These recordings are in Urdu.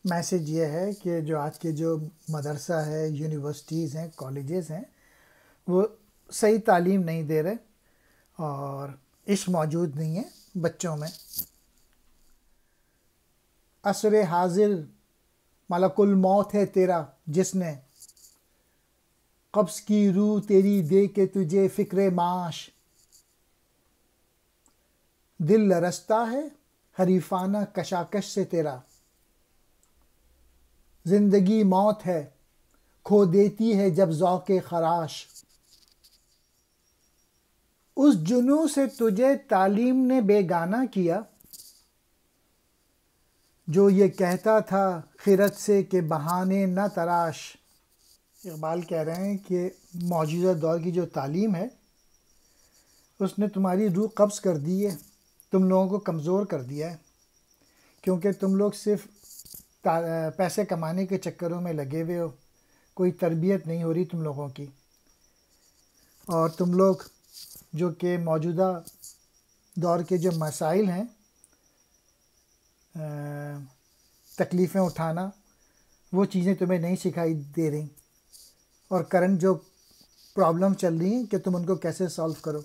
میسیج یہ ہے کہ جو آج کے جو مدرسہ ہے، یونیورسٹیز ہیں، کالجز ہیں، وہ صحیح تعلیم نہیں دے رہے اور عشق موجود نہیں ہے بچوں میں۔ عصر حاضر ملک الموت ہے تیرا، جس نے قبض کی روح تیری دے کے تجھے فکر معاش۔ دل لرزتا ہے حریفانہ کشاکش سے تیرا، زندگی موت ہے کھو دیتی ہے جب ذوق خراش۔ اس جنوں سے تجھے تعلیم نے بیگانہ کیا، جو یہ کہتا تھا خرد سے کہ بہانے نہ تراش۔ اقبال کہہ رہے ہیں کہ موجودہ دور کی جو تعلیم ہے اس نے تمہاری روح قبض کر دی ہے، تم لوگوں کو کمزور کر دیا ہے، کیونکہ تم لوگ صرف پیسے کمانے کے چکروں میں لگے ہوئے ہو، کوئی تربیت نہیں ہو رہی تم لوگوں کی۔ اور تم لوگ جو کہ موجودہ دور کے جو مسائل ہیں، تکلیفیں اٹھانا، وہ چیزیں تمہیں نہیں سکھائی دے رہی، اور کرنٹ جو پرابلم چل رہی ہیں کہ تم ان کو کیسے سالو کرو۔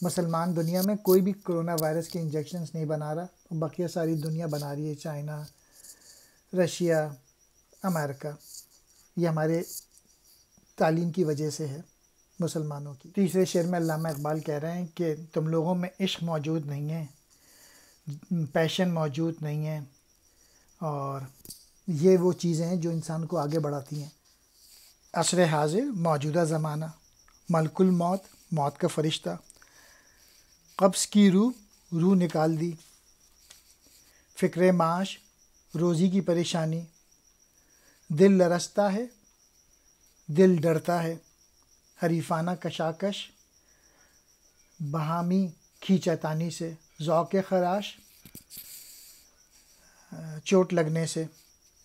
مسلمان دنیا میں کوئی بھی کرونا وائرس کے انجیکشنز نہیں بنا رہا، بقیہ ساری دنیا بنا رہی ہے، چائنا، رشیا، امریکہ۔ یہ ہمارے تعلیم کی وجہ سے ہے مسلمانوں کی۔ تیسرے شعر میں علامہ اقبال کہہ رہے ہیں کہ تم لوگوں میں عشق موجود نہیں ہے، پیشن موجود نہیں ہے، اور یہ وہ چیزیں ہیں جو انسان کو آگے بڑھاتی ہیں۔ عصر حاضر موجودہ زمانہ، ملک الموت موت کا فرشتہ، قبض کی روح نکال دی، فکر معاش روزی کی پریشانی، دل لرزتا ہے دل ڈرتا ہے، حریفانہ کشاکش بہامی کھینچاتانی سے، ذوق خراش چوٹ لگنے سے،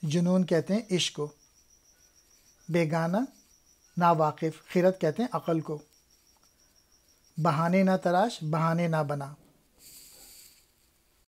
جنون کہتے ہیں عشق کو، بیگانہ ناواقف، خرد کہتے ہیں عقل کو، بہانے نہ تراش بہانے نہ بنا۔